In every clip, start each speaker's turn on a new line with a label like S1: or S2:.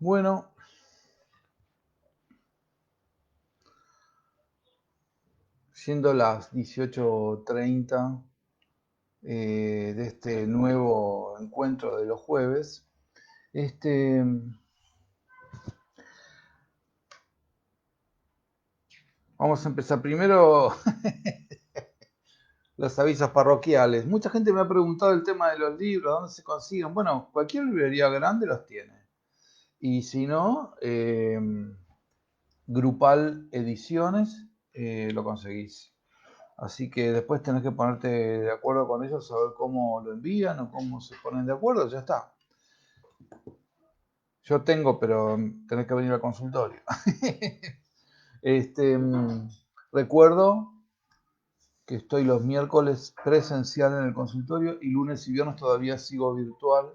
S1: Bueno, siendo las 18:30 de este nuevo encuentro de los jueves, este, vamos a empezar primero los avisos parroquiales. Mucha gente me ha preguntado el tema de los libros, ¿dónde se consiguen? Bueno, cualquier librería grande los tiene. Y si no, Grupal Ediciones lo conseguís. Así que después tenés que ponerte de acuerdo con ellos, a ver cómo lo envían o cómo se ponen de acuerdo, ya está. Yo tengo, pero tenés que venir al consultorio. Este, recuerdo que estoy los miércoles presencial en el consultorio y lunes y viernes todavía sigo virtual.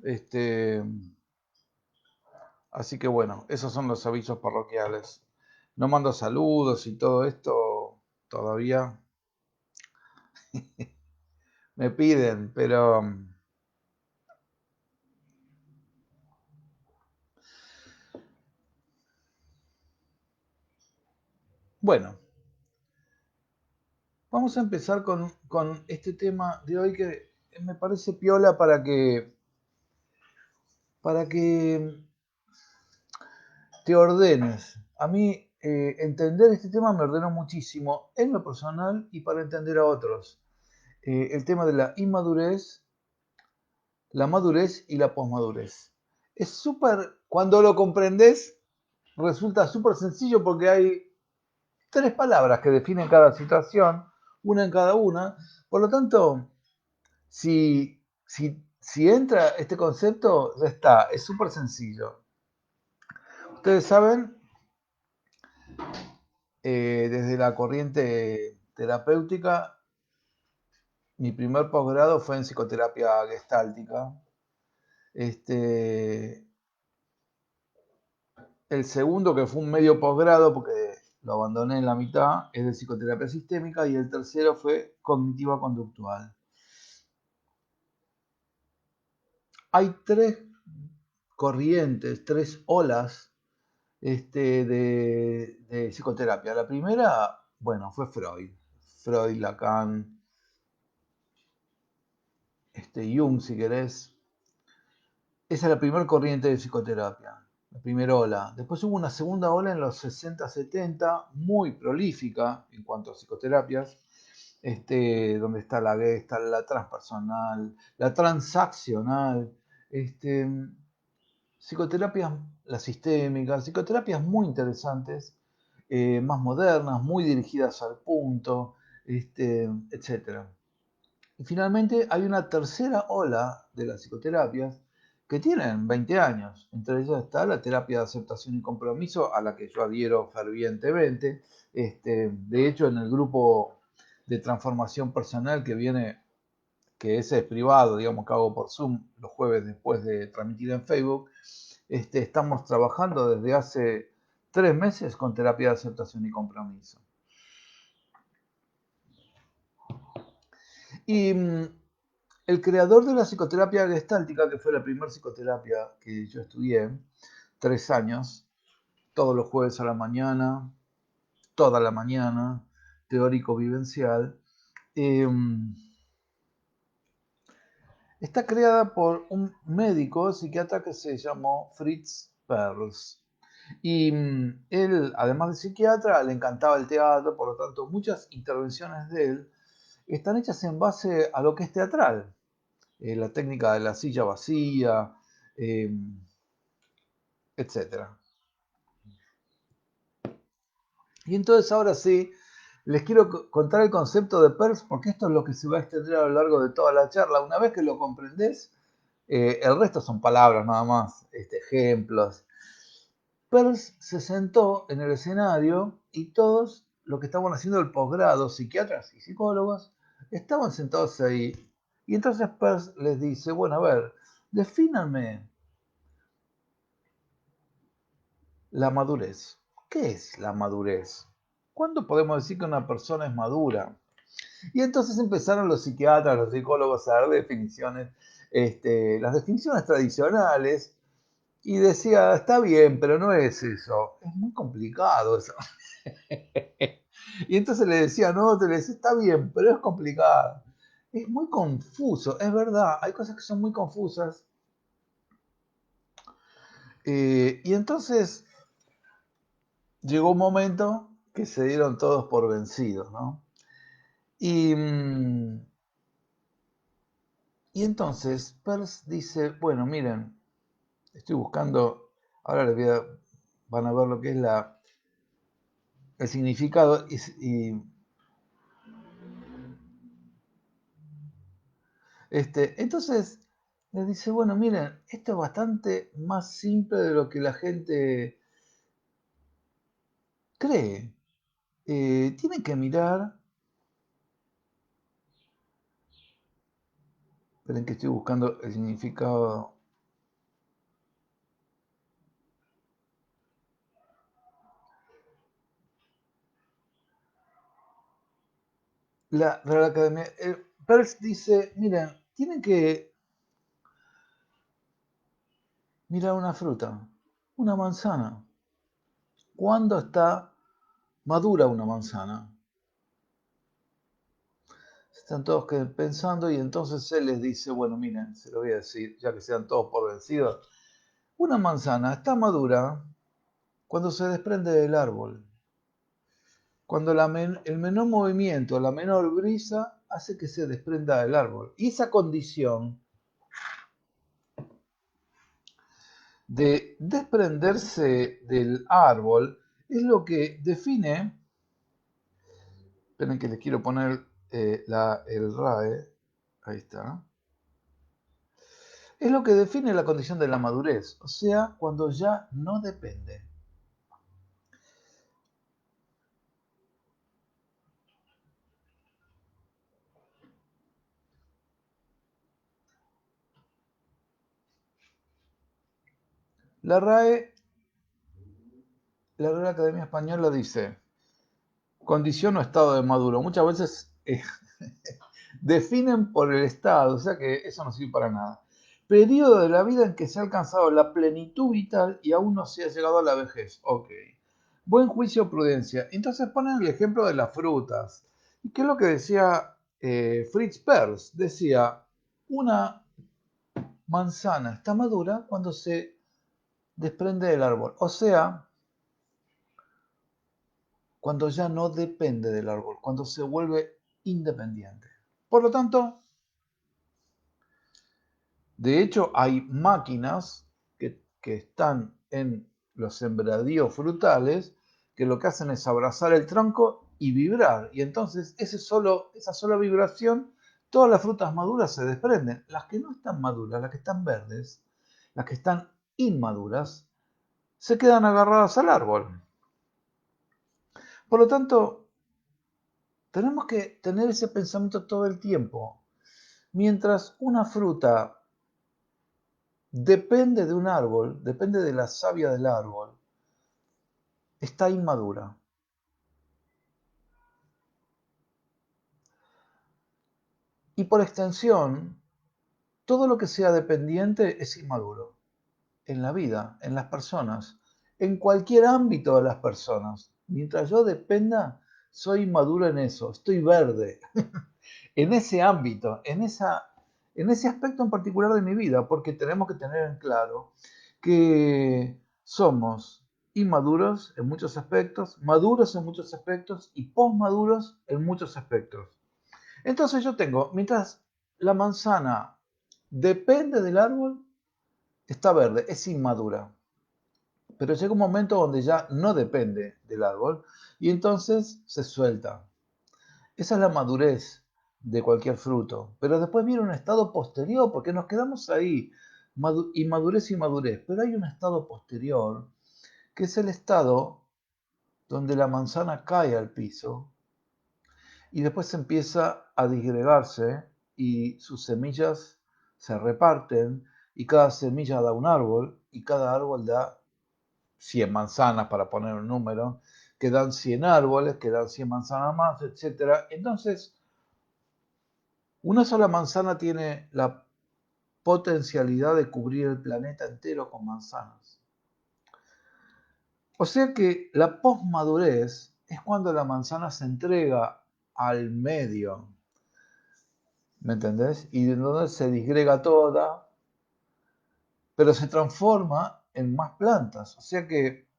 S1: Este, así que bueno, esos son los avisos parroquiales. No mando saludos y todo esto todavía me piden, pero bueno, vamos a empezar con este tema de hoy que me parece piola para que te ordenes. A mí entender este tema me ordenó muchísimo en lo personal y para entender a otros. El tema de la inmadurez, la madurez y la posmadurez. Es súper, cuando lo comprendes, resulta súper sencillo porque hay tres palabras que definen cada situación, una en cada una. Por lo tanto, si entra este concepto, ya está, es súper sencillo. Ustedes saben, desde la corriente terapéutica, mi primer posgrado fue en psicoterapia gestáltica. Este, el segundo, que fue un medio posgrado, porque lo abandoné en la mitad, es de psicoterapia sistémica, y el tercero fue cognitiva conductual. Hay tres corrientes, tres olas de psicoterapia. La primera, bueno, fue Freud. Freud, Lacan, Jung, si querés. Esa es la primera corriente de psicoterapia, la primera ola. Después hubo una segunda ola en los 60-70, muy prolífica en cuanto a psicoterapias, donde está la Gestalt, la transpersonal, la transaccional, este, psicoterapias, las sistémicas, psicoterapias muy interesantes, más modernas, muy dirigidas al punto, etc. Y finalmente hay una tercera ola de las psicoterapias que tienen 20 años. Entre ellas está la terapia de aceptación y compromiso, a la que yo adhiero fervientemente. De hecho, en el grupo de transformación personal que viene, que ese es privado, digamos que hago por Zoom los jueves después de transmitir en Facebook, estamos trabajando desde hace 3 meses con terapia de aceptación y compromiso. Y el creador de la psicoterapia gestáltica, que fue la primera psicoterapia que yo estudié, 3 años, todos los jueves a la mañana, toda la mañana, teórico vivencial, eh, está creada por un médico psiquiatra que se llamó Fritz Perls. Y él, además de psiquiatra, le encantaba el teatro, por lo tanto, muchas intervenciones de él están hechas en base a lo que es teatral. La técnica de la silla vacía, eh, etc. Y entonces ahora sí, les quiero contar el concepto de PERS porque esto es lo que se va a extender a lo largo de toda la charla. Una vez que lo comprendés, el resto son palabras nada más, ejemplos. Peirce se sentó en el escenario y todos los que estaban haciendo el posgrado, psiquiatras y psicólogos, estaban sentados ahí. Y entonces Peirce les dice, bueno, a ver, defínanme la madurez. ¿Qué es la madurez? ¿Cuándo podemos decir que una persona es madura? Y entonces empezaron los psiquiatras, los psicólogos a dar definiciones, las definiciones tradicionales, Y decía, está bien, pero no es eso. Es muy complicado eso. Y entonces le decía, no, te le decía, está bien, pero es complicado. Es muy confuso, es verdad, hay cosas que son muy confusas. Y entonces llegó un momento que se dieron todos por vencidos, ¿no? Y, y entonces Peirce dice, bueno, miren, estoy buscando, ahora les voy a, van a ver lo que es el significado entonces les dice, bueno, miren, esto es bastante más simple de lo que la gente cree. Tienen que mirar, esperen que estoy buscando el significado. La Real Academia, Peirce dice, miren, tienen que mirar una fruta, una manzana. ¿Cuándo está madura una manzana? Están todos pensando y entonces él les dice, bueno, miren, se lo voy a decir, ya que sean todos por vencidos. Una manzana está madura cuando se desprende del árbol, cuando el menor movimiento, la menor brisa hace que se desprenda del árbol. Y esa condición de desprenderse del árbol es lo que define, esperen que les quiero poner el RAE, ahí está, es lo que define la condición de la madurez, o sea, cuando ya no depende. La RAE, la Real Academia Española dice, condición o estado de maduro. Muchas veces definen por el estado, o sea que eso no sirve para nada. Periodo de la vida en que se ha alcanzado la plenitud vital y aún no se ha llegado a la vejez. Ok. Buen juicio o prudencia. Entonces ponen el ejemplo de las frutas. ¿Y qué es lo que decía Fritz Perls? Decía, una manzana está madura cuando se desprende del árbol. O sea, cuando ya no depende del árbol, cuando se vuelve independiente. Por lo tanto, de hecho, hay máquinas que están en los sembradíos frutales que lo que hacen es abrazar el tronco y vibrar. Y entonces esa sola vibración, todas las frutas maduras se desprenden. Las que no están maduras, las que están verdes, las que están inmaduras, se quedan agarradas al árbol. Por lo tanto, tenemos que tener ese pensamiento todo el tiempo. Mientras una fruta depende de un árbol, depende de la savia del árbol, está inmadura. Y por extensión, todo lo que sea dependiente es inmaduro. En la vida, en las personas, en cualquier ámbito de las personas. Mientras yo dependa, soy inmaduro en eso, estoy verde. En ese ámbito, en ese aspecto en particular de mi vida, porque tenemos que tener en claro que somos inmaduros en muchos aspectos, maduros en muchos aspectos y posmaduros en muchos aspectos. Entonces yo tengo, mientras la manzana depende del árbol, está verde, es inmadura. Pero llega un momento donde ya no depende del árbol y entonces se suelta. Esa es la madurez de cualquier fruto. Pero después viene un estado posterior, porque nos quedamos ahí, inmadurez y madurez. Pero hay un estado posterior, que es el estado donde la manzana cae al piso y después empieza a disgregarse y sus semillas se reparten y cada semilla da un árbol y cada árbol da 100 manzanas, para poner un número, que dan 100 árboles, que dan 100 manzanas más, etc. Entonces, una sola manzana tiene potencialidad de cubrir el planeta entero con manzanas. O sea que la posmadurez es cuando la manzana se entrega al medio, ¿me entendés? Y de donde se disgrega toda, pero se transforma en más plantas. O sea que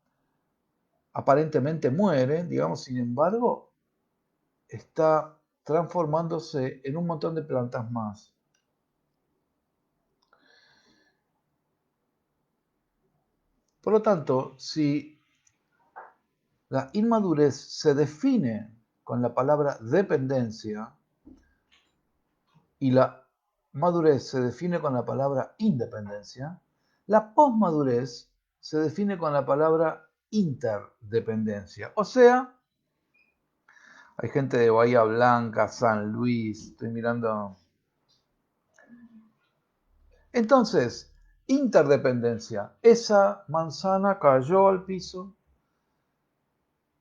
S1: aparentemente muere, digamos, sin embargo, está transformándose en un montón de plantas más. Por lo tanto, si la inmadurez se define con la palabra dependencia y la madurez se define con la palabra independencia, la posmadurez se define con la palabra interdependencia. O sea, hay gente de Bahía Blanca, San Luis, estoy mirando. Entonces, interdependencia. Esa manzana cayó al piso,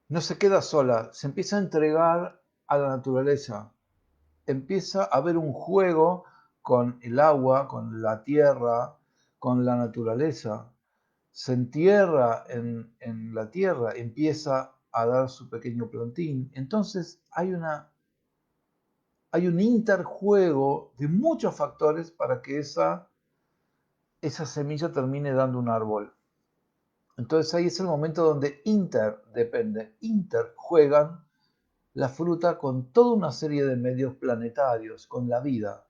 S1: no se queda sola, se empieza a entregar a la naturaleza. Empieza a haber un juego con el agua, con la tierra, con la naturaleza. Se entierra en la tierra, empieza a dar su pequeño plantín. Entonces hay un interjuego de muchos factores para que esa semilla termine dando un árbol. Entonces ahí es el momento donde juegan la fruta con toda una serie de medios planetarios, con la vida.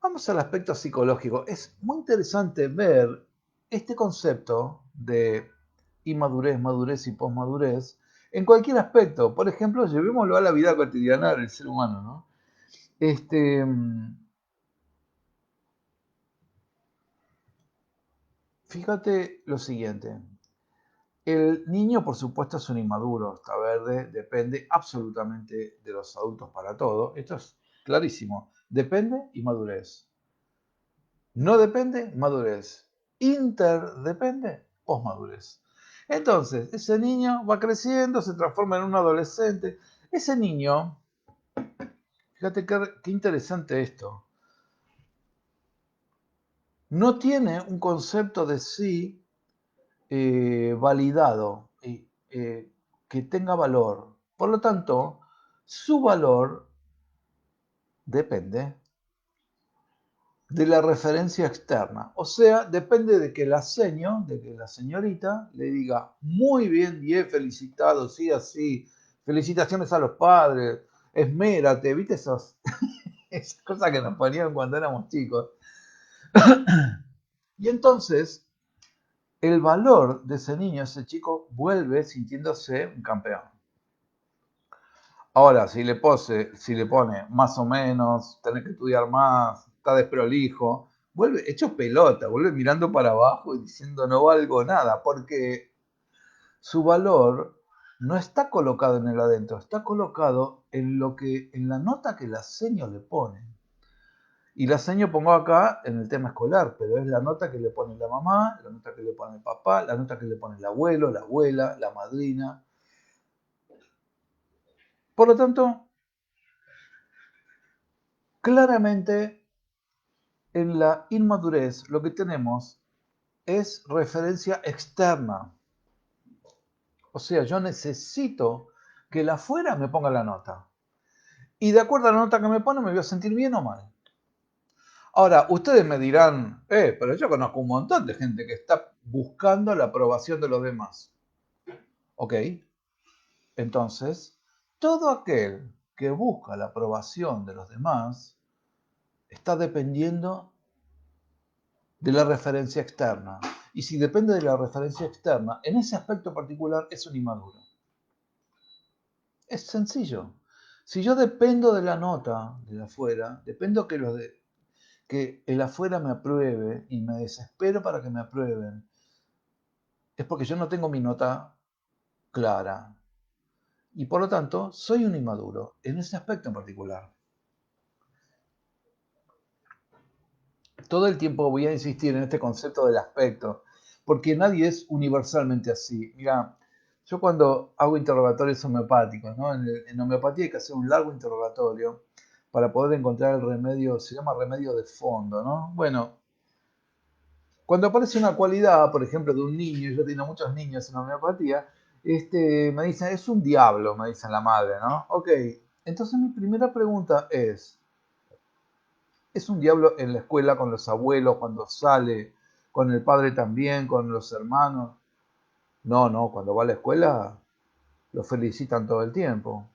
S1: Vamos al aspecto psicológico. Es muy interesante ver este concepto de inmadurez, madurez y posmadurez en cualquier aspecto. Por ejemplo, llevémoslo a la vida cotidiana del ser humano, ¿no? Fíjate lo siguiente. El niño, por supuesto, es un inmaduro, está verde, depende absolutamente de los adultos para todo. Esto es clarísimo. Depende y madurez. No depende, madurez. Interdepende, posmadurez. Entonces, ese niño va creciendo, se transforma en un adolescente. Ese niño, fíjate qué interesante esto, no tiene un concepto de sí validado, que tenga valor. Por lo tanto, su valor depende de la referencia externa. O sea, depende de que la señorita le diga, muy bien, bien, felicitado, sí, así, felicitaciones a los padres, esmérate, ¿viste esas cosas que nos ponían cuando éramos chicos? Y entonces, el valor de ese niño, ese chico, vuelve sintiéndose un campeón. Ahora, si le pone más o menos, tenés que estudiar más, está desprolijo, vuelve hecho pelota, vuelve mirando para abajo y diciendo no valgo nada, porque su valor no está colocado en el adentro, está colocado en la nota que la seño le pone. Y la seño pongo acá en el tema escolar, pero es la nota que le pone la mamá, la nota que le pone el papá, la nota que le pone el abuelo, la abuela, la madrina. Por lo tanto, claramente en la inmadurez lo que tenemos es referencia externa. O sea, yo necesito que el afuera me ponga la nota. Y de acuerdo a la nota que me pone, me voy a sentir bien o mal. Ahora, ustedes me dirán, pero yo conozco un montón de gente que está buscando la aprobación de los demás. ¿Ok? Entonces, todo aquel que busca la aprobación de los demás está dependiendo de la referencia externa. Y si depende de la referencia externa, en ese aspecto particular es un inmaduro. Es sencillo. Si yo dependo de la nota de afuera, dependo que el afuera me apruebe y me desespero para que me aprueben, es porque yo no tengo mi nota clara. Y por lo tanto, soy un inmaduro en ese aspecto en particular. Todo el tiempo voy a insistir en este concepto del aspecto, porque nadie es universalmente así. Mira, yo cuando hago interrogatorios homeopáticos, ¿no? En homeopatía hay que hacer un largo interrogatorio, para poder encontrar el remedio, se llama remedio de fondo, ¿no? Bueno, cuando aparece una cualidad, por ejemplo, de un niño, yo tengo muchos niños en la homeopatía, me dicen, es un diablo, me dicen la madre, ¿no? Ok, entonces mi primera pregunta ¿es un diablo en la escuela con los abuelos, cuando sale, con el padre también, con los hermanos? No, no, cuando va a la escuela lo felicitan todo el tiempo.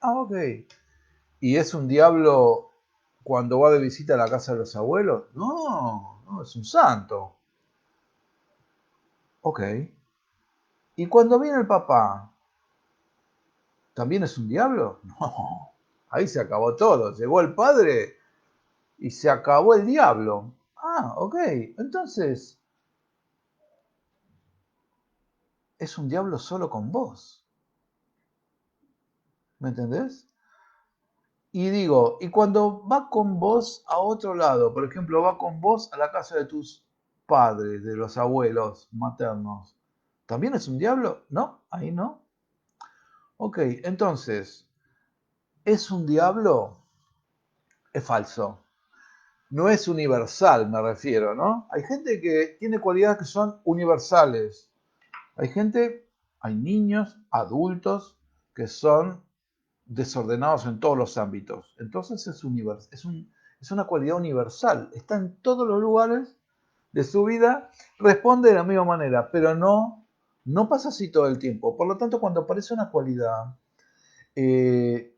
S1: Ah, ok. ¿Y es un diablo cuando va de visita a la casa de los abuelos? No, no, es un santo. Ok. ¿Y cuando viene el papá, también es un diablo? No. Ahí se acabó todo. Llegó el padre y se acabó el diablo. Ah, ok. Entonces, es un diablo solo con vos. ¿Me entendés? Y digo, y cuando va con vos a otro lado, por ejemplo, va con vos a la casa de tus padres, de los abuelos maternos, ¿también es un diablo? No, ahí no. Ok, entonces, ¿es un diablo? Es falso. No es universal, me refiero, ¿no? Hay gente que tiene cualidades que son universales. Hay gente, hay niños, adultos, que son desordenados en todos los ámbitos. Entonces es una cualidad universal. Está en todos los lugares de su vida, responde de la misma manera, pero no pasa así todo el tiempo. Por lo tanto, cuando aparece una cualidad, eh,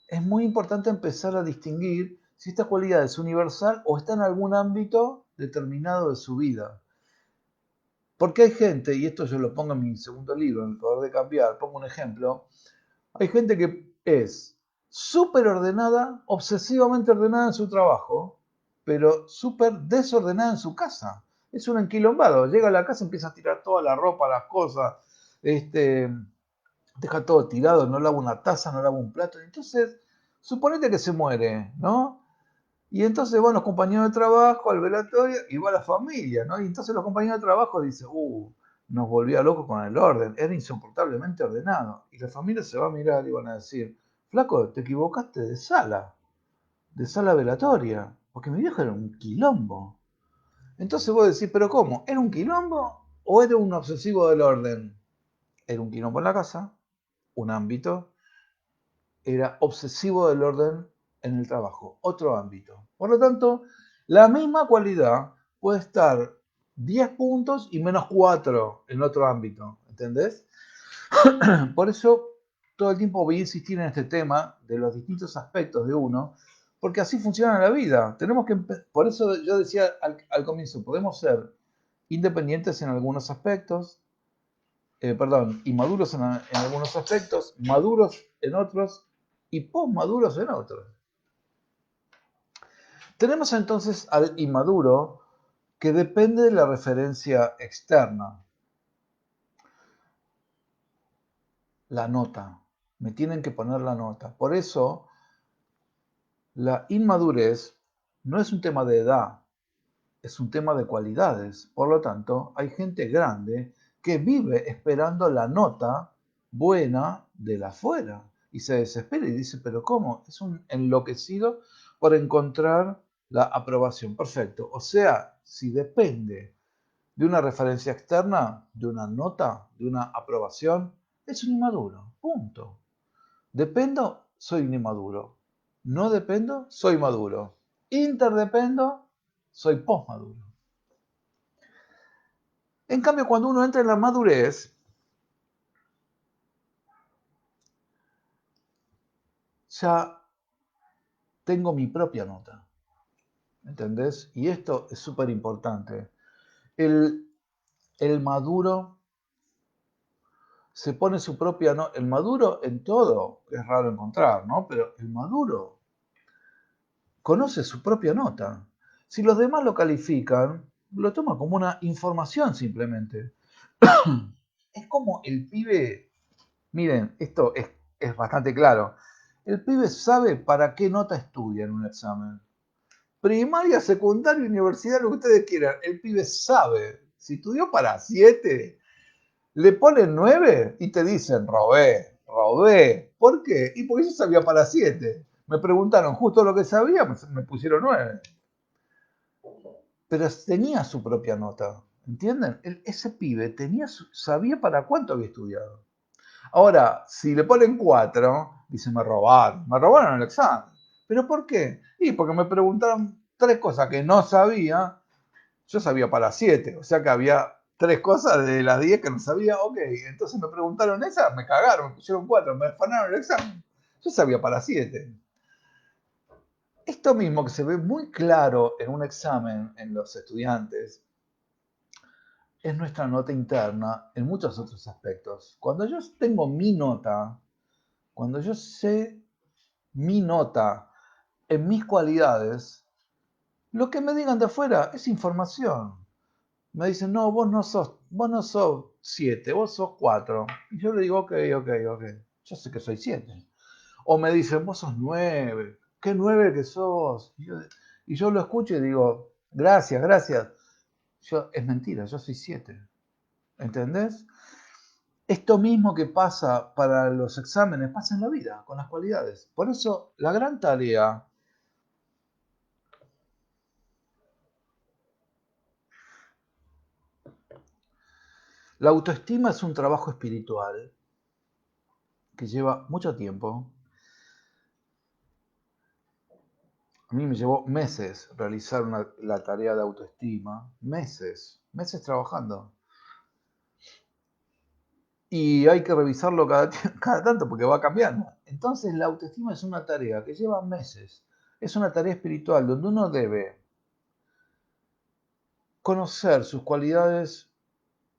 S1: es muy importante empezar a distinguir si esta cualidad es universal o está en algún ámbito determinado de su vida. Porque hay gente, y esto yo lo pongo en mi segundo libro, en El Poder de Cambiar, pongo un ejemplo, hay gente que es súper ordenada, obsesivamente ordenada en su trabajo, pero súper desordenada en su casa. Es un enquilombado. Llega a la casa, empieza a tirar toda la ropa, las cosas, este, deja todo tirado, no lava una taza, no lava un plato. Entonces, suponete que se muere, ¿no? Y entonces van los compañeros de trabajo al velatorio y va la familia, ¿no? Y entonces los compañeros de trabajo dicen, nos volvía locos con el orden, era insoportablemente ordenado. Y la familia se va a mirar y van a decir, flaco, te equivocaste de sala velatoria, porque mi viejo era un quilombo. Entonces vos decís, pero ¿cómo? ¿Era un quilombo o era un obsesivo del orden? Era un quilombo en la casa, un ámbito, era obsesivo del orden en el trabajo, otro ámbito. Por lo tanto, la misma cualidad puede estar 10 puntos y menos 4 en otro ámbito, ¿entendés? Por eso todo el tiempo voy a insistir en este tema de los distintos aspectos de uno, porque así funciona la vida. Por eso yo decía al comienzo, podemos ser independientes en algunos aspectos, perdón, inmaduros en algunos aspectos, maduros en otros y posmaduros en otros. Tenemos entonces al inmaduro que depende de la referencia externa, la nota. Me tienen que poner la nota. Por eso, la inmadurez no es un tema de edad, es un tema de cualidades. Por lo tanto, hay gente grande que vive esperando la nota buena de la afuera y se desespera y dice, pero ¿cómo? Es un enloquecido por encontrar la aprobación. Perfecto. O sea, si depende de una referencia externa, de una nota, de una aprobación, es un inmaduro. Punto. Dependo, soy un inmaduro. No dependo, soy maduro. Interdependo, soy posmaduro. En cambio, cuando uno entra en la madurez, ya tengo mi propia nota. ¿Entendés? Y esto es súper importante. El, el maduro se pone su propia nota. El maduro en todo, es raro encontrar, ¿no? Pero el maduro conoce su propia nota. Si los demás lo califican, lo toma como una información simplemente. Es como el pibe, miren, es bastante claro. El pibe sabe para qué nota estudia en un examen. Primaria, secundaria, universidad, lo que ustedes quieran. El pibe sabe. Si estudió para 7, le ponen 9 y te dicen, robé, robé. ¿Por qué? Y porque yo sabía para 7. Me preguntaron justo lo que sabía, me pusieron 9. Pero tenía su propia nota, ¿entienden? Ese pibe sabía para cuánto había estudiado. Ahora, si le ponen 4, dice, me robaron el examen. ¿Pero por qué? Y porque me preguntaron 3 cosas que no sabía, yo sabía para 7, o sea que había 3 cosas de las 10 que no sabía, ok, entonces me preguntaron esas, me cagaron, me pusieron 4, me afanaron el examen. Yo sabía para 7. Esto mismo que se ve muy claro en un examen en los estudiantes, es nuestra nota interna en muchos otros aspectos. Cuando yo tengo mi nota, cuando yo sé mi nota en mis cualidades, lo que me digan de afuera es información. Me dicen, no, vos no sos 7, vos sos 4. Y yo le digo, ok, ok, ok. Yo sé que soy 7. O me dicen, vos sos 9. ¿Qué 9 que sos? Y yo lo escucho y digo, gracias, gracias. Es mentira, yo soy 7. ¿Entendés? Esto mismo que pasa para los exámenes pasa en la vida, con las cualidades. Por eso, la gran tarea, la autoestima es un trabajo espiritual que lleva mucho tiempo. A mí me llevó meses realizar la tarea de autoestima, meses trabajando. Y hay que revisarlo cada tanto porque va cambiando. Entonces la autoestima es una tarea que lleva meses. Es una tarea espiritual donde uno debe conocer sus cualidades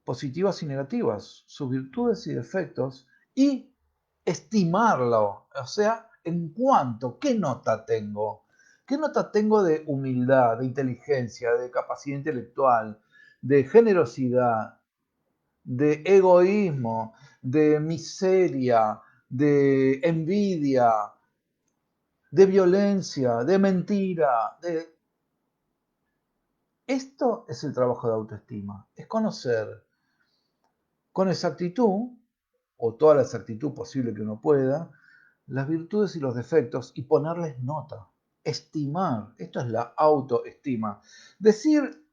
S1: positivas y negativas, sus virtudes y defectos, y estimarlo, o sea, en cuánto, qué nota tengo, qué nota tengo de humildad, de inteligencia, de capacidad intelectual, de generosidad, de egoísmo, de miseria, de envidia, de violencia, de mentira. Esto es el trabajo de autoestima, es conocer con exactitud, o toda la exactitud posible que uno pueda, las virtudes y los defectos y ponerles nota. Estimar, esto es la autoestima. Decir,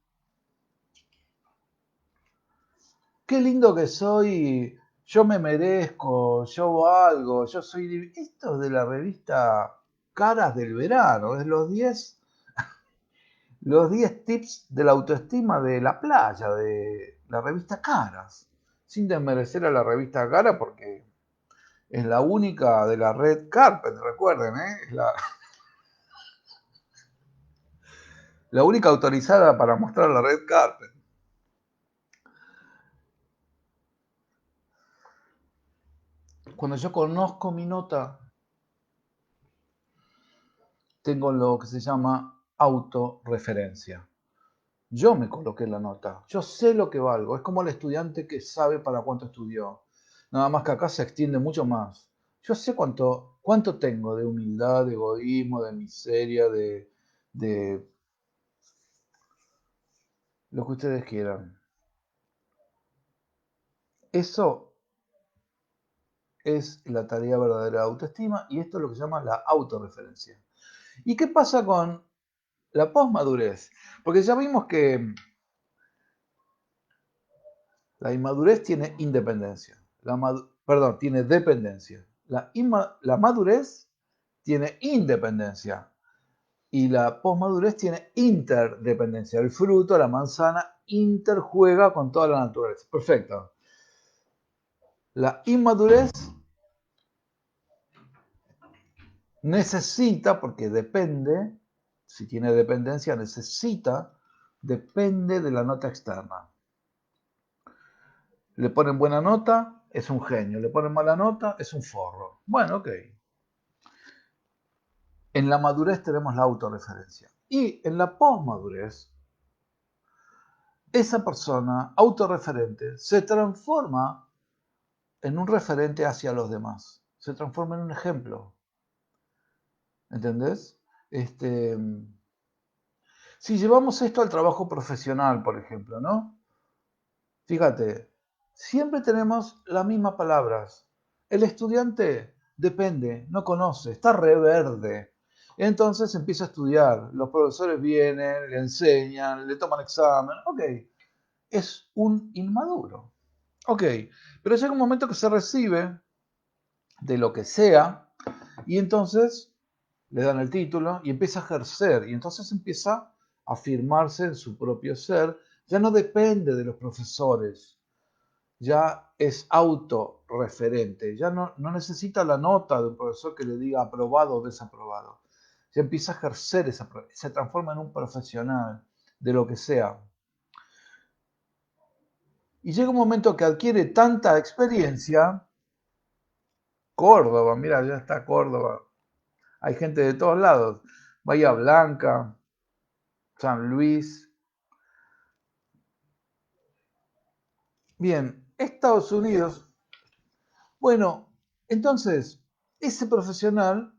S1: qué lindo que soy, yo me merezco, yo valgo, yo soy... Esto es de la revista Caras del Verano, es los 10 tips de la autoestima de la playa, de la revista Caras. Sin desmerecer a la revista Cara porque es la única de la red carpet, recuerden, ¿eh? Es la única autorizada para mostrar la red carpet. Cuando yo conozco mi nota, tengo lo que se llama autorreferencia. Yo me coloqué la nota, yo sé lo que valgo, es como el estudiante que sabe para cuánto estudió. Nada más que acá se extiende mucho más. Yo sé cuánto tengo de humildad, de egoísmo, de miseria, de lo que ustedes quieran. Eso es la tarea verdadera de autoestima y esto es lo que se llama la autorreferencia. ¿Y qué pasa con la posmadurez? Porque ya vimos que la inmadurez tiene independencia, perdón, tiene dependencia. La madurez tiene independencia y la posmadurez tiene interdependencia. El fruto, la manzana, interjuega con toda la naturaleza. Perfecto. La inmadurez necesita, porque depende, si tiene dependencia, depende de la nota externa. Le ponen buena nota, es un genio. Le ponen mala nota, es un forro. Bueno, ok. En la madurez tenemos la autorreferencia. Y en la posmadurez, esa persona autorreferente se transforma en un referente hacia los demás. Se transforma en un ejemplo. ¿Entendés? Este, si llevamos esto al trabajo profesional, por ejemplo, ¿no? Fíjate, siempre tenemos las mismas palabras. El estudiante depende, no conoce, está reverde. Entonces empieza a estudiar, los profesores vienen, le enseñan, le toman examen, ok, es un inmaduro. Ok, pero llega un momento que se recibe de lo que sea y entonces le dan el título y empieza a ejercer y entonces empieza a afirmarse en su propio ser, ya no depende de los profesores, ya es autorreferente, ya no necesita la nota de un profesor que le diga aprobado o desaprobado, ya empieza a ejercer, se transforma en un profesional de lo que sea. Y llega un momento que adquiere tanta experiencia, Córdoba, mira, ya está Córdoba, hay gente de todos lados, Bahía Blanca, San Luis. Bien, Estados Unidos. Bueno, entonces, ese profesional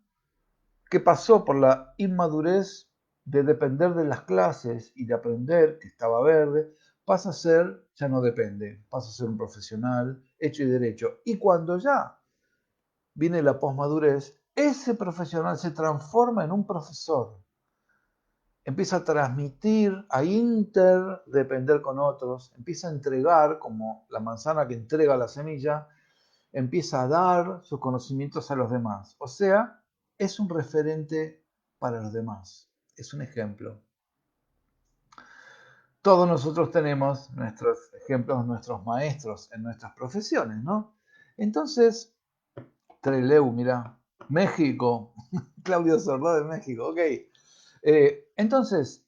S1: que pasó por la inmadurez de depender de las clases y de aprender que estaba verde, pasa a ser, ya no depende, pasa a ser un profesional hecho y derecho. Y cuando ya viene la posmadurez, ese profesional se transforma en un profesor. Empieza a transmitir, a interdepender con otros, empieza a entregar, como la manzana que entrega la semilla, empieza a dar sus conocimientos a los demás. O sea, es un referente para los demás. Es un ejemplo. Todos nosotros tenemos nuestros ejemplos, nuestros maestros en nuestras profesiones, ¿no? Entonces, Treleu, mira, México, Claudio Sordó de México, ok. Entonces,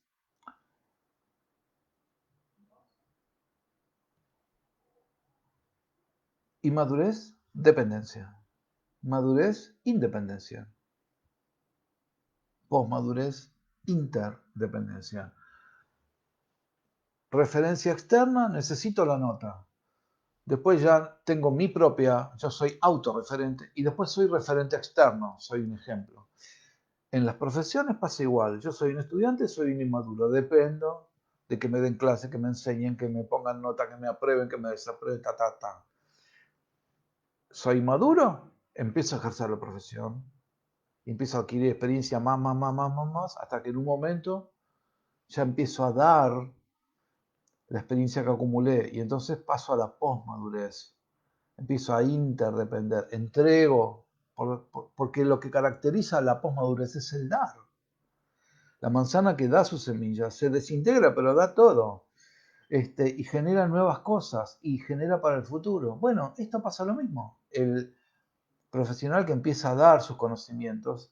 S1: inmadurez, dependencia. Madurez, independencia. Posmadurez, interdependencia. Referencia externa, necesito la nota. Después ya tengo mi propia, yo soy autorreferente y después soy referente externo, soy un ejemplo. En las profesiones pasa igual, yo soy un estudiante, soy un inmaduro, dependo de que me den clase, que me enseñen, que me pongan nota, que me aprueben, que me desaprueben, ta. ¿Soy maduro? Empiezo a ejercer la profesión, y empiezo a adquirir experiencia más, hasta que en un momento ya empiezo a dar la experiencia que acumulé y entonces paso a la posmadurez. Empiezo a interdepender, entrego, porque lo que caracteriza la posmadurez es el dar. La manzana que da sus semillas se desintegra, pero da todo. Y genera nuevas cosas y genera para el futuro. Bueno, esto pasa lo mismo. El profesional que empieza a dar sus conocimientos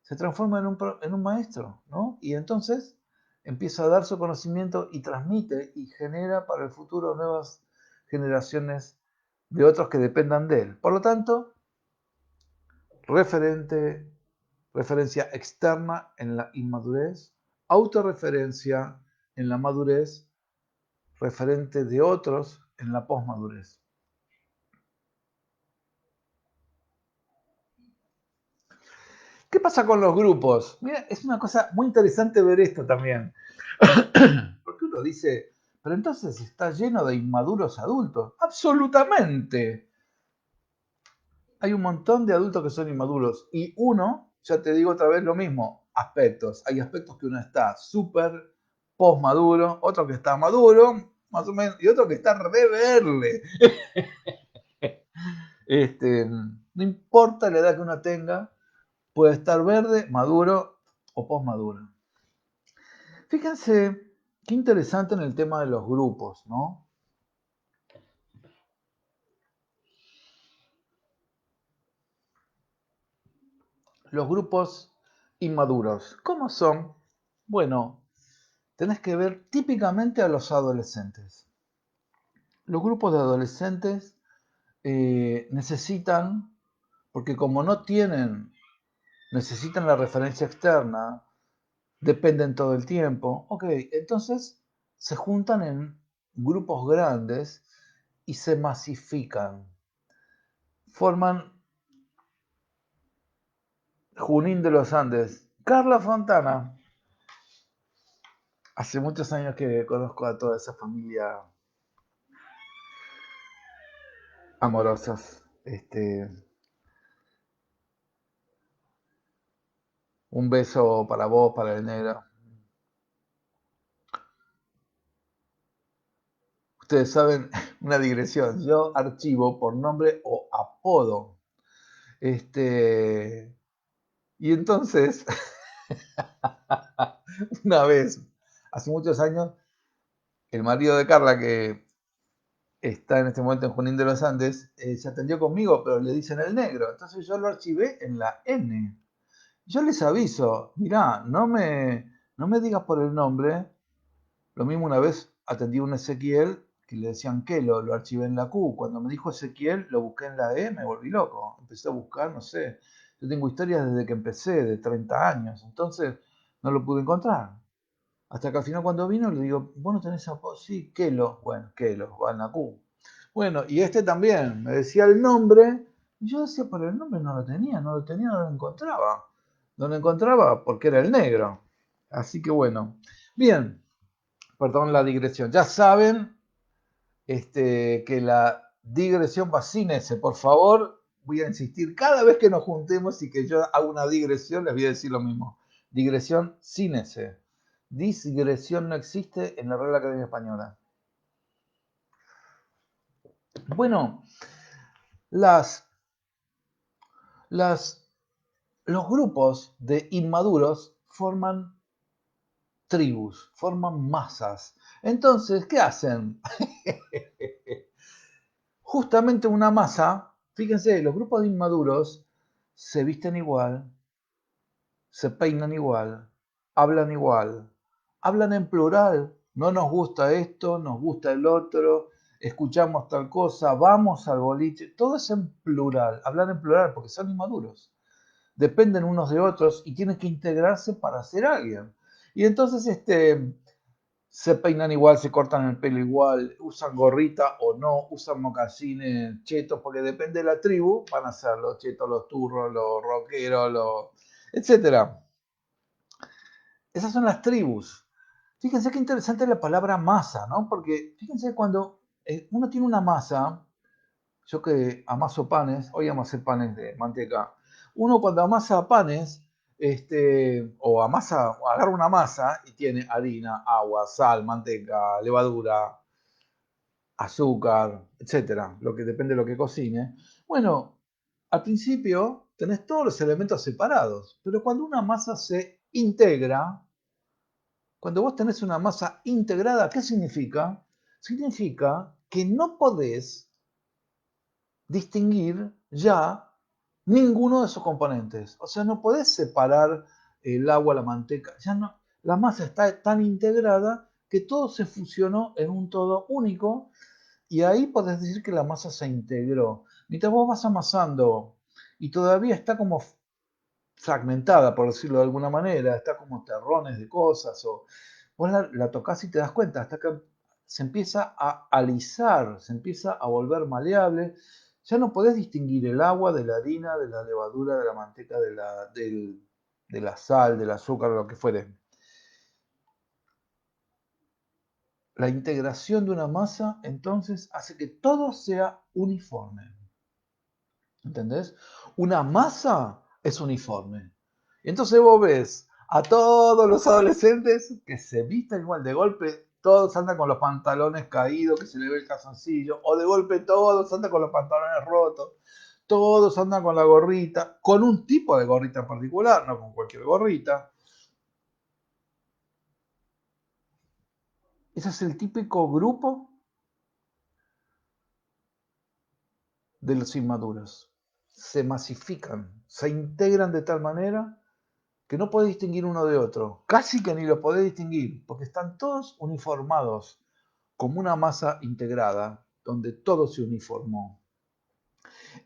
S1: se transforma en un maestro, ¿no? Y entonces empieza a dar su conocimiento y transmite y genera para el futuro nuevas generaciones de otros que dependan de él. Por lo tanto, referencia externa en la inmadurez, autorreferencia en la madurez, referente de otros en la posmadurez. ¿Qué pasa con los grupos? Mira, es una cosa muy interesante ver esto también. Porque uno dice, pero entonces está lleno de inmaduros adultos. Absolutamente. Hay un montón de adultos que son inmaduros. Y uno, ya te digo otra vez lo mismo, aspectos. Hay aspectos que uno está súper postmaduro, otro que está maduro, más o menos, y otro que está rebelde. No importa la edad que uno tenga, puede estar verde, maduro o postmaduro. Fíjense qué interesante en el tema de los grupos, ¿no? Los grupos inmaduros. ¿Cómo son? Bueno, tenés que ver típicamente a los adolescentes. Los grupos de adolescentes necesitan, porque como no tienen, necesitan la referencia externa, dependen todo el tiempo, ok, entonces se juntan en grupos grandes y se masifican. Forman Junín de los Andes. Carla Fontana. Hace muchos años que conozco a toda esa familia amorosas. Un beso para vos, para el negro. Ustedes saben, una digresión. Yo archivo por nombre o apodo. Este, y entonces, una vez, hace muchos años, el marido de Carla, que está en este momento en Junín de los Andes, se atendió conmigo, pero le dicen el negro. Entonces yo lo archivé en la N. Yo les aviso, mirá, no me digas por el nombre. Lo mismo una vez atendí a un Ezequiel que le decían que lo archivé en la Q. Cuando me dijo Ezequiel, lo busqué en la E, me volví loco. Empecé a buscar, no sé. Yo tengo historias desde que empecé, de 30 años. Entonces, no lo pude encontrar. Hasta que al final cuando vino le digo, ¿vos no tenés apodo? Sí, Kelo. Bueno, Kelo, va en la Q. Bueno, y este también, me decía el nombre, y yo decía, pero el nombre no lo encontraba. No lo encontraba porque era el negro. Así que bueno. Bien, perdón la digresión. Ya saben que la digresión va sin ese. Por favor, voy a insistir cada vez que nos juntemos y que yo haga una digresión, les voy a decir lo mismo. Digresión sin ese. Digresión no existe en la Real Academia Española. Bueno, las, las, los grupos de inmaduros forman tribus, forman masas. Entonces, ¿qué hacen? Justamente una masa, fíjense, los grupos de inmaduros se visten igual, se peinan igual, hablan en plural, no nos gusta esto, nos gusta el otro, escuchamos tal cosa, vamos al boliche, todo es en plural, hablan en plural porque son inmaduros, dependen unos de otros y tienen que integrarse para ser alguien. Y entonces se peinan igual, se cortan el pelo igual, usan gorrita o no, usan mocasines chetos, porque depende de la tribu, van a ser los chetos, los turros, los rockeros, etcétera. Esas son las tribus. Fíjense qué interesante la palabra masa, ¿no? Porque fíjense cuando uno tiene una masa, yo que amaso panes, hoy amasé panes de manteca, uno cuando amasa panes, o amasa, o agarra una masa y tiene harina, agua, sal, manteca, levadura, azúcar, etcétera, lo que depende de lo que cocine. Bueno, al principio tenés todos los elementos separados, pero cuando una masa se integra, cuando vos tenés una masa integrada, ¿qué significa? Significa que no podés distinguir ya ninguno de sus componentes. O sea, no podés separar el agua, la manteca. Ya no, la masa está tan integrada que todo se fusionó en un todo único y ahí podés decir que la masa se integró. Mientras vos vas amasando y todavía está como fragmentada, por decirlo de alguna manera, está como terrones de cosas, o vos la tocas y te das cuenta, hasta que se empieza a alisar, se empieza a volver maleable, ya no podés distinguir el agua de la harina, de la levadura, de la manteca, de la sal, del azúcar, lo que fuere. La integración de una masa entonces hace que todo sea uniforme. ¿Entendés? Una masa es uniforme. Entonces vos ves a todos los adolescentes que se visten igual de golpe, todos andan con los pantalones caídos, que se le ve el calzoncillo, o de golpe todos andan con los pantalones rotos, todos andan con la gorrita, con un tipo de gorrita en particular, no con cualquier gorrita. Ese es el típico grupo de los inmaduros. Se masifican, se integran de tal manera que no podés distinguir uno de otro. Casi que ni lo podés distinguir, porque están todos uniformados, como una masa integrada, donde todo se uniformó.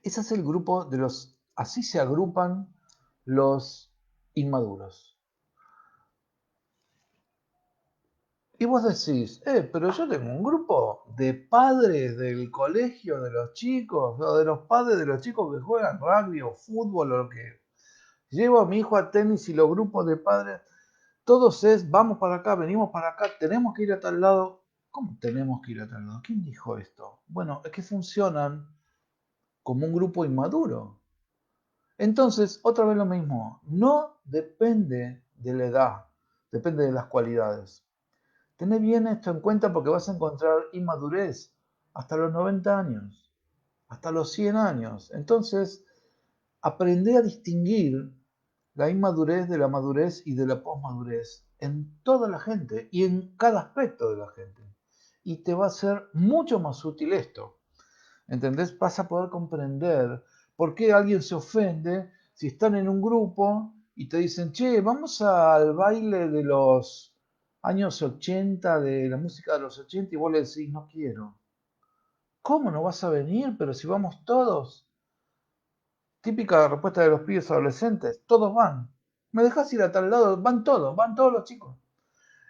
S1: Ese es el grupo de los, así se agrupan los inmaduros. Y vos decís, pero yo tengo un grupo de padres del colegio de los chicos, o de los padres de los chicos que juegan rugby o fútbol o lo que. Llevo a mi hijo a tenis y los grupos de padres todos es, vamos para acá, venimos para acá, tenemos que ir a tal lado. ¿Cómo tenemos que ir a tal lado? ¿Quién dijo esto? Bueno, es que funcionan como un grupo inmaduro. Entonces, otra vez lo mismo, no depende de la edad, depende de las cualidades. Tené bien esto en cuenta porque vas a encontrar inmadurez hasta los 90 años, hasta los 100 años. Entonces, aprende a distinguir la inmadurez de la madurez y de la posmadurez en toda la gente y en cada aspecto de la gente. Y te va a ser mucho más útil esto. ¿Entendés? Vas a poder comprender por qué alguien se ofende si están en un grupo y te dicen, che, vamos al baile de los años 80, de la música de los 80, y vos le decís, no quiero. ¿Cómo no vas a venir? Pero si vamos todos. Típica respuesta de los pibes adolescentes, todos van. ¿Me dejas ir a tal lado? Van todos los chicos.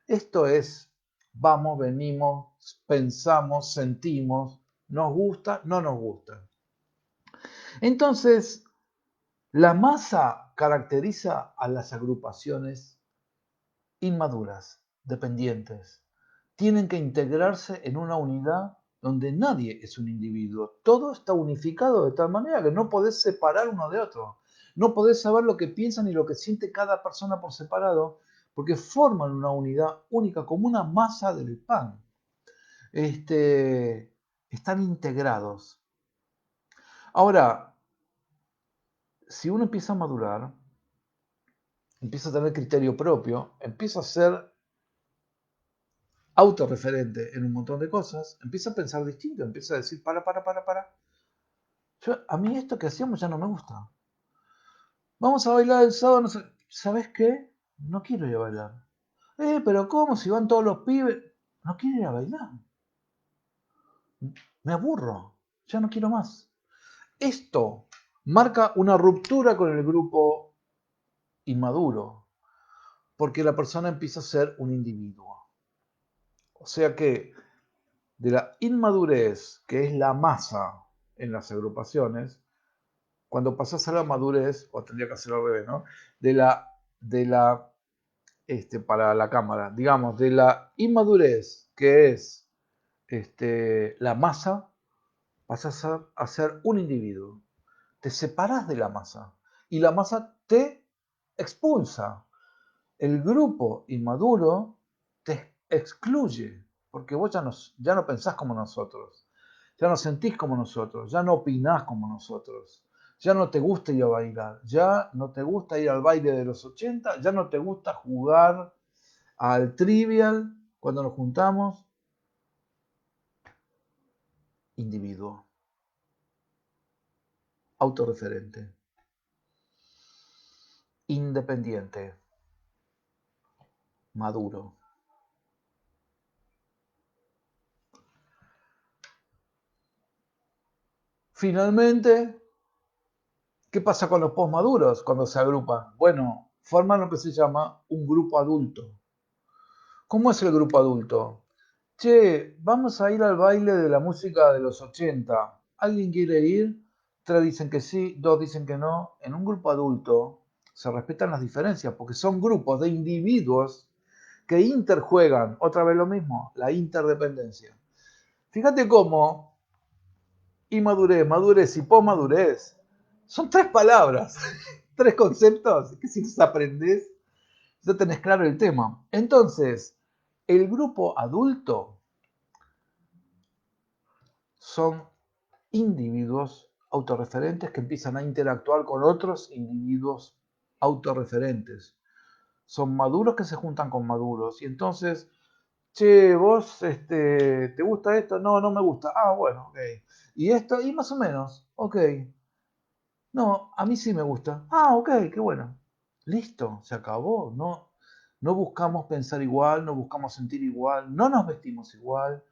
S1: Esto es, vamos, venimos, pensamos, sentimos, nos gusta, no nos gusta. Entonces, la masa caracteriza a las agrupaciones inmaduras, dependientes. Tienen que integrarse en una unidad donde nadie es un individuo. Todo está unificado de tal manera que no podés separar uno de otro. No podés saber lo que piensa ni lo que siente cada persona por separado, porque forman una unidad única, como una masa del pan. Están integrados. Ahora, si uno empieza a madurar, empieza a tener criterio propio, empieza a ser autorreferente en un montón de cosas, empieza a pensar distinto, empieza a decir, para. A mí esto que hacíamos ya no me gusta. Vamos a bailar el sábado, no sé. ¿Sabes qué? No quiero ir a bailar. Pero ¿cómo? Si van todos los pibes. No quiero ir a bailar. Me aburro. Ya no quiero más. Esto marca una ruptura con el grupo inmaduro, porque la persona empieza a ser un individuo. O sea que de la inmadurez, que es la masa en las agrupaciones, cuando pasás a la madurez, o tendría que hacerlo al revés, ¿no? De la para la cámara, digamos, de la inmadurez, que es la masa, pasas a ser un individuo. Te separas de la masa y la masa te expulsa. El grupo inmaduro te excluye, porque vos ya no pensás como nosotros, ya no sentís como nosotros, ya no opinás como nosotros, ya no te gusta ir a bailar, ya no te gusta ir al baile de los 80, ya no te gusta jugar al trivial cuando nos juntamos. Individuo, autorreferente, independiente, maduro. Finalmente, ¿qué pasa con los postmaduros cuando se agrupan? Bueno, forman lo que se llama un grupo adulto. ¿Cómo es el grupo adulto? Che, vamos a ir al baile de la música de los 80. ¿Alguien quiere ir? Tres dicen que sí, dos dicen que no. En un grupo adulto se respetan las diferencias porque son grupos de individuos que interjuegan. Otra vez lo mismo, la interdependencia. Fíjate cómo inmadurez, madurez y posmadurez son tres palabras, tres conceptos que si los aprendés ya tenés claro el tema. Entonces, el grupo adulto son individuos autorreferentes que empiezan a interactuar con otros individuos autorreferentes. Son maduros que se juntan con maduros. Y entonces, che, vos, ¿te gusta esto? No, no me gusta. Ah, bueno, ok. Y esto, y más o menos, ok. No, a mí sí me gusta. Ah, ok, qué bueno. Listo, se acabó. No, no buscamos pensar igual, no buscamos sentir igual, no nos vestimos igual,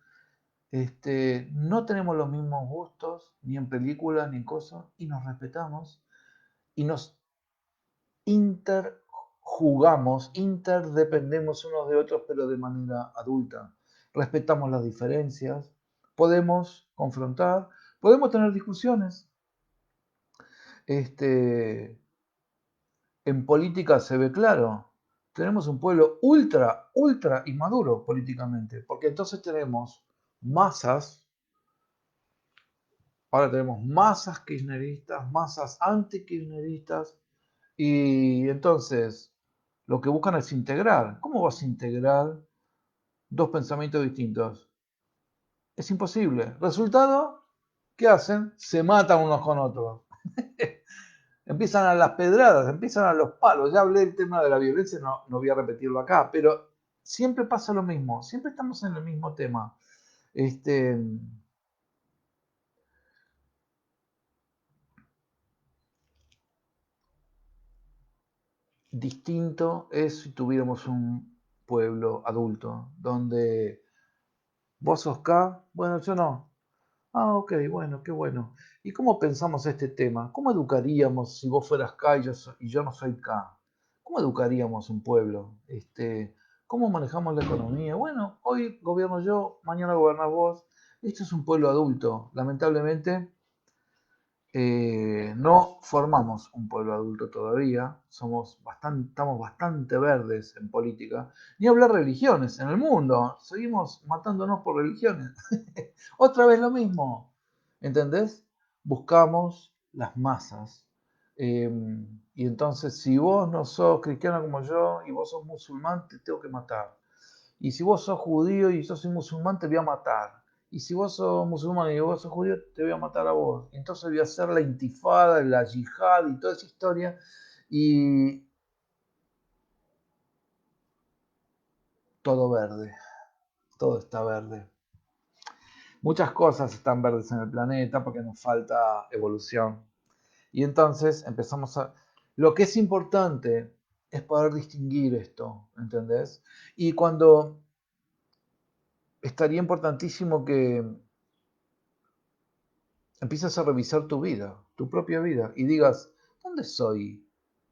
S1: no tenemos los mismos gustos, ni en películas, ni en cosas, y nos respetamos y nos interjugamos, interdependemos unos de otros, pero de manera adulta. Respetamos las diferencias, podemos confrontar, podemos tener discusiones. En política se ve claro. Tenemos un pueblo ultra inmaduro políticamente, porque entonces tenemos masas Ahora tenemos masas kirchneristas, masas anti-kirchneristas, y entonces lo que buscan es integrar. ¿Cómo vas a integrar dos pensamientos distintos? Es imposible. Resultado, ¿qué hacen? Se matan unos con otros. Empiezan a las pedradas, empiezan a los palos. Ya hablé del tema de la violencia, no voy a repetirlo acá, pero siempre pasa lo mismo, siempre estamos en el mismo tema. Este, distinto es si tuviéramos un pueblo adulto, donde vos sos K, bueno, yo no. Ah, ok, bueno, qué bueno. ¿Y cómo pensamos este tema? ¿Cómo educaríamos si vos fueras K y yo no soy K? ¿Cómo educaríamos un pueblo? ¿Cómo manejamos la economía? Bueno, hoy gobierno yo, mañana gobernás vos. Esto es un pueblo adulto. Lamentablemente, no formamos un pueblo adulto todavía, estamos bastante verdes en política. Ni hablar religiones, en el mundo seguimos matándonos por religiones. Otra vez lo mismo, ¿entendés? Buscamos las masas. eh, y entonces, si vos no sos cristiano como yo y vos sos musulmán, te tengo que matar. Y si vos sos judío y yo soy musulmán, te voy a matar. Y si vos sos musulmán y vos sos judío, te voy a matar a vos. Entonces voy a hacer la intifada, la yihad y toda esa historia. Y todo verde, todo está verde. Muchas cosas están verdes en el planeta porque nos falta evolución. Y entonces empezamos a... Lo que es importante es poder distinguir esto, ¿entendés? Y cuando estaría importantísimo que empiezas a revisar tu vida, tu propia vida, y digas, ¿dónde soy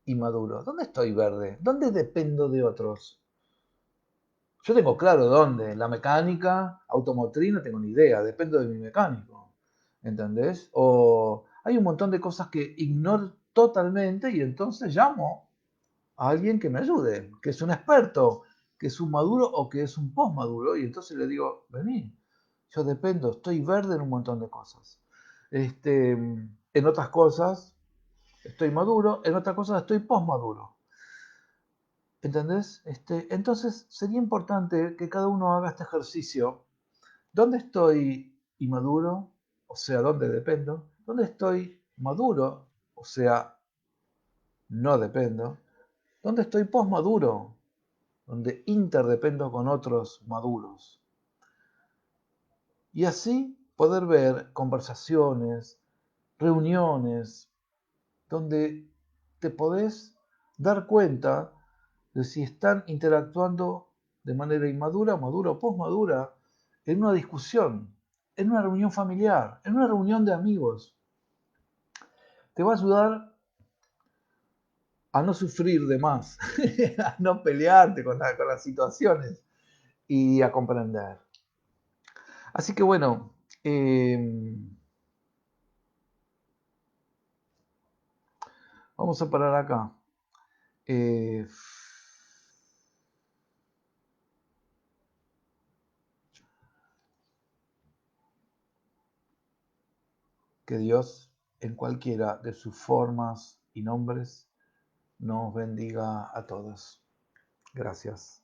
S1: inmaduro? ¿Dónde estoy verde? ¿Dónde dependo de otros? Yo tengo claro dónde. La mecánica automotriz no tengo ni idea, dependo de mi mecánico. ¿Entendés? O hay un montón de cosas que ignoro totalmente y entonces llamo a alguien que me ayude, que es un experto, que es un maduro o que es un postmaduro, y entonces le digo, vení, yo dependo, estoy verde en un montón de cosas. En otras cosas estoy maduro, en otras cosas estoy postmaduro. ¿Entendés? Entonces sería importante que cada uno haga este ejercicio. ¿Dónde estoy inmaduro? O sea, ¿dónde dependo? ¿Dónde estoy maduro? O sea, no dependo. ¿Dónde estoy postmaduro? Donde interdependo con otros maduros. Y así poder ver conversaciones, reuniones, donde te podés dar cuenta de si están interactuando de manera inmadura, madura o posmadura en una discusión, en una reunión familiar, en una reunión de amigos. Te va a ayudar a no sufrir de más, a no pelearte con las situaciones y a comprender. Así que bueno, vamos a parar acá. Eh, que Dios, en cualquiera de sus formas y nombres, nos bendiga a todos. Gracias.